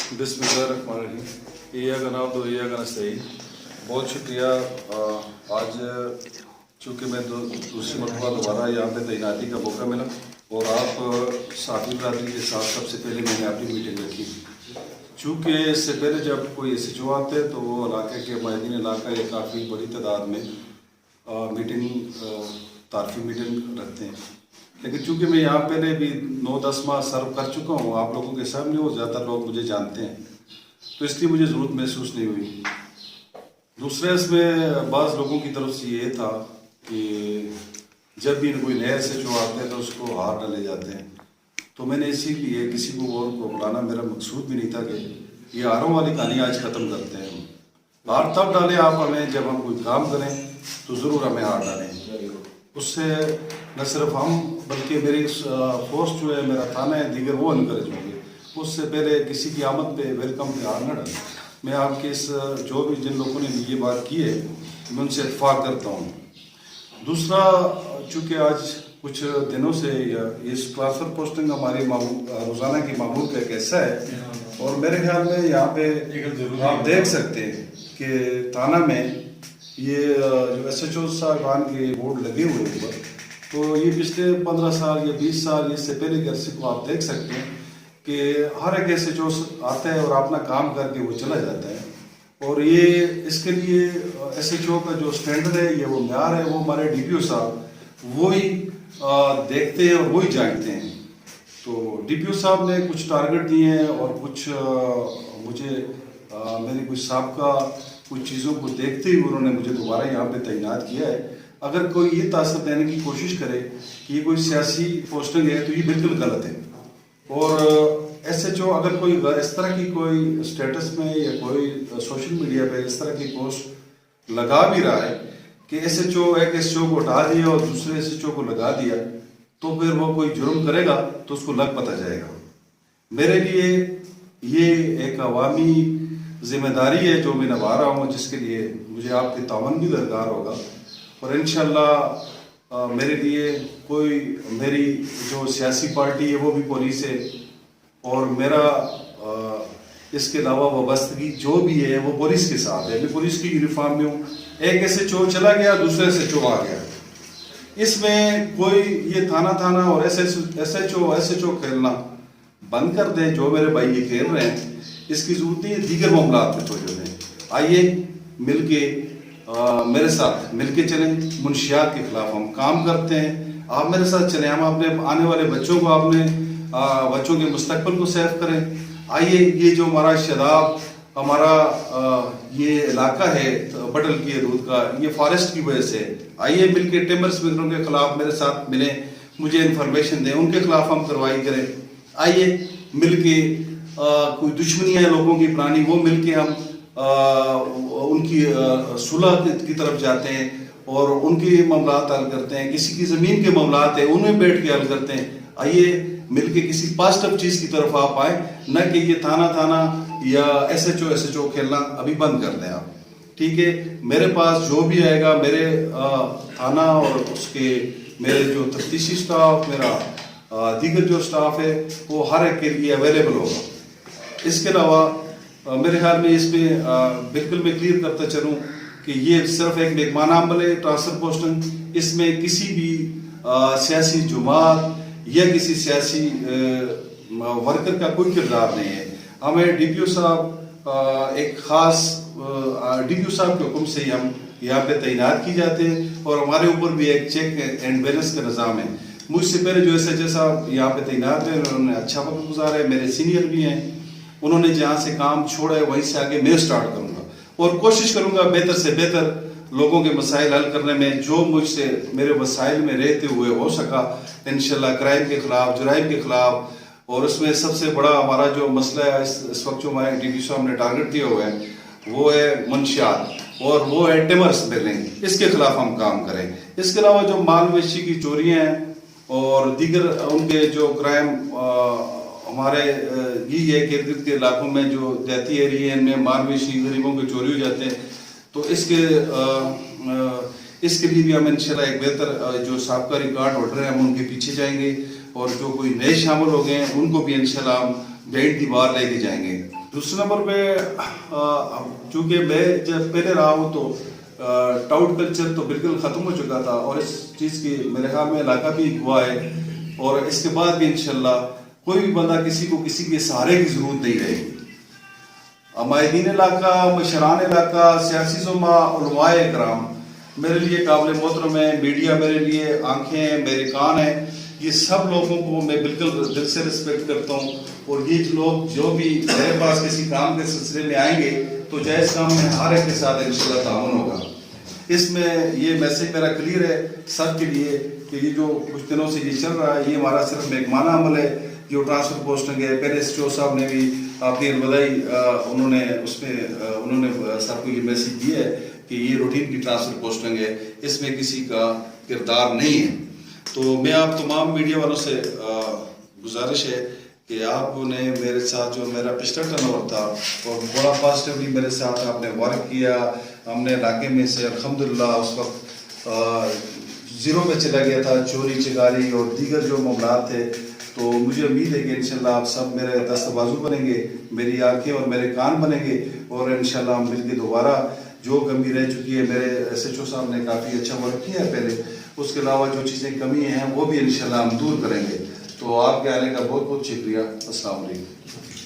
बिस्मिल्लाहिर्रहमानिर्रहीम। इय्याका नअब्दु व इय्याका नस्तईन। बहुत शुक्रिया। आज चूँकि मैं दूसरी मरतबा दोबारा यहाँ पे तैनाती का मौका मिला और आप साथी बरादरी के साथ सबसे पहले मैंने अपनी मीटिंग रखी। चूँकि इससे पहले जब कोई SHO आते हैं तो वो इलाके के माहिदीन इलाका ये काफ़ी बड़ी तादाद में तारफी मीटिंग रखते हैं, लेकिन चूंकि मैं यहाँ पहले भी 9-10 माह सर्व कर चुका हूँ आप लोगों के सामने, वो ज़्यादातर लोग मुझे जानते हैं, तो इसलिए मुझे ज़रूरत महसूस नहीं हुई। दूसरे इसमें बाज़ लोगों की तरफ से ये था कि जब भी कोई नया SHO आते हैं तो उसको हार डाले जाते हैं, तो मैंने इसीलिए किसी को और को बुलाना मेरा मकसूद भी नहीं था कि ये हारों वाली कहानी आज ख़त्म करते हैं। हार तब डालें आप हमें जब हम कोई काम करें तो ज़रूर हमें हार डालें। उससे न सिर्फ हम बल्कि मेरी पोस्ट जो है, मेरा थाना है, दीगर वो इनकरेज होंगे। उससे पहले किसी की आमद पे वेलकम पे हार न डालें। मैं आपके इस जो भी जिन लोगों ने ये बात की है मैं उनसे इत्फाक करता हूँ। दूसरा, चूँकि आज कुछ दिनों से इस ट्रांसफ़र पोस्टिंग हमारी रोज़ाना की मामूल का एक हिस्सा है, और मेरे ख्याल में यहाँ पे आप देख सकते हैं कि थाना में ये जो SHO साहबान के बोर्ड लगे हुए ऊपर, तो ये पिछले 15 साल या 20 साल इससे पहले के अरसे को आप देख सकते हैं कि हर एक SHO आता है और अपना काम करके वो चला जाता है, और ये इसके लिए SHO का जो स्टैंडर्ड है, ये वो म्यार है, वो हमारे DPO साहब वो ही देखते हैं और वही जानते हैं। तो DPO साहब ने कुछ टारगेट दिए हैं और कुछ मुझे मेरी कुछ सबका कुछ चीज़ों को देखते ही उन्होंने मुझे दोबारा यहाँ पे तैनात किया है। अगर कोई ये तासर देने की कोशिश करे कि ये कोई सियासी पोस्टिंग है तो ये बिल्कुल गलत है, और SHO अगर कोई इस तरह की कोई स्टेटस में या कोई सोशल मीडिया पे इस तरह की पोस्ट लगा भी रहा है कि एक SHO को हटा दिया और दूसरे SHO को लगा दिया, तो फिर वो कोई जुर्म करेगा तो उसको लग पता जाएगा। मेरे लिए ये एक अवामी जिम्मेदारी है जो मैं निभा रहा हूँ, जिसके लिए मुझे आपके तावन भी दरकार होगा, और इंशाल्लाह मेरे लिए कोई मेरी जो सियासी पार्टी है वो भी पुलिस है, और मेरा इसके अलावा वाबस्तगी जो भी है वो पुलिस के साथ है। मैं पुलिस की यूनिफॉर्म में हूँ। एक SHO चला गया, दूसरे SHO आ गया, इसमें कोई ये थाना और SHO खेलना बंद कर दें। जो मेरे भाई ये खेल रहे हैं इसकी जरूरत नहीं है, दीगर मामलात में तो जो है आइए मिलके मेरे साथ मिलके चलें। मुनशियात के खिलाफ हम काम करते हैं, आप मेरे साथ चलें। हम अपने आने वाले बच्चों को बच्चों के मुस्तकबिल को सेव करें। आइए, ये जो हमारा शराब हमारा ये इलाका है बटल की दूध का, ये फॉरेस्ट की वजह से, आइए मिलके टिम्बर स्मगलरों के खिलाफ मेरे साथ मिलें, मुझे इन्फॉर्मेशन दें, उनके खिलाफ हम कार्रवाई करें। आइए मिलके कोई दुश्मनी है लोगों की पुरानी, वो मिलके हम उनकी सुलह की तरफ जाते हैं और उनके मामलात हल करते हैं। किसी की ज़मीन के मामलात है उनमें बैठ के हल करते हैं। आइए मिलके किसी पॉजिटिव चीज़ की तरफ आप आए, न कि ये थाना या SHO खेलना अभी बंद कर दें आप। ठीक है, मेरे पास जो भी आएगा, मेरे थाना और उसके मेरे जो तफ्तीशी स्टाफ, मेरा दीगर जो स्टाफ है, वो हर एक के लिए अवेलेबल होगा। इसके अलावा मेरे ख्याल में इसमें बिल्कुल मैं क्लियर करता चलूँ कि ये सिर्फ एक मेहमाना अमल है ट्रांसफर पोस्टिंग। इसमें किसी भी सियासी जुमात या किसी सियासी वर्कर का कोई किरदार नहीं है। हमें DPO साहब एक ख़ास DPO साहब के हुक्म से ही हम यहाँ पे तैनात की जाते हैं, और हमारे ऊपर भी एक चेक एंड बैलेंस का निज़ाम है। मुझसे पहले जो SHO साहब यहाँ पे तैनात हैं उन्होंने अच्छा वक्त गुजारा है, मेरे सीनियर भी हैं, उन्होंने जहाँ से काम छोड़ा है वहीं से आगे मैं स्टार्ट करूँगा और कोशिश करूँगा बेहतर से बेहतर लोगों के मसाइल हल करने में जो मुझसे मेरे वसाइल में रहते हुए हो सका इंशाल्लाह क्राइम के खिलाफ, जुराइम के खिलाफ। और उसमें सबसे बड़ा हमारा जो मसला है इस वक्त जो हमारे DPO साहब ने टारगेट दिया हुआ है वो है मुनशियात और वो है टिम्बर स्मगलिंग, इसके खिलाफ हम काम करें। इसके अलावा जो माल मवेशी की चोरियाँ हैं और दीगर उनके जो क्राइम हमारे यही है कि इर्द गिर्द के इलाकों में जो देहाती एरिया है इनमें माल मवेशी गरीबों के चोरी हो जाते हैं, तो इसके लिए भी हम इंशाल्लाह एक बेहतर जो साबका रिकॉर्ड होल्डर हैं हम उनके पीछे जाएंगे, और जो कोई नए शामिल हो गए हैं उनको भी इंशाल्लाह हम بیٹ دیوار لے کے جائیں گے. دوسرے نمبر پہ چونکہ میں جب پہلے رہا ہوں تو ٹاؤٹ کلچر تو بالکل ختم ہو چکا تھا اور اس چیز کی میرے خیال میں علاقہ بھی ہوا ہے اور اس کے بعد بھی انشاءاللہ کوئی بھی بندہ کسی کو کسی کے سہارے کی ضرورت نہیں رہے گی. مائدین علاقہ، مشران علاقہ، سیاسی زماں، علماء اکرام میرے لیے قابل محترم ہے. میڈیا میرے لیے آنکھیں ہیں، میرے کان ہیں. یہ سب لوگوں کو میں بالکل دل سے رسپیکٹ کرتا ہوں اور یہ لوگ جو بھی میرے پاس کسی کام کے سلسلے میں آئیں گے تو جائز کام میں ہر ایک کے ساتھ انشاءاللہ تعاون ہوگا. اس میں یہ میسیج میرا کلیئر ہے سب کے لیے کہ یہ جو کچھ دنوں سے یہ چل رہا ہے یہ ہمارا صرف مہمانہ عمل ہے. جو ٹرانسفر پوسٹنگ ہے، پہلے ایس او صاحب نے بھی اپنی الوداعی انہوں نے سب کو یہ میسیج دیا ہے کہ یہ روٹین کی ٹرانسفر پوسٹنگ ہے، اس میں کسی کا کردار نہیں ہے. تو میں آپ تمام میڈیا والوں سے گزارش ہے کہ آپ نے میرے ساتھ جو میرا پچھلا ٹرن اوور تھا اور بڑا پازیٹیولی میرے ساتھ آپ نے ورک کیا. ہم نے علاقے میں سے الحمدللہ اس وقت زیرو میں چلا گیا تھا، چوری چکاری اور دیگر جو معاملات تھے. تو مجھے امید ہے کہ انشاءاللہ آپ سب میرے دست بازو بنیں گے، میری آنکھیں اور میرے کان بنیں گے اور انشاءاللہ ہم مل کے دوبارہ جو کمی رہ چکی ہے، میرے ایس ایچ او صاحب نے کافی اچھا ورک کیا ہے پہلے، اس کے علاوہ جو چیزیں کمی ہیں وہ بھی انشاءاللہ ہم دور کریں گے. تو آپ کے آنے کا بہت بہت شکریہ. السلام علیکم.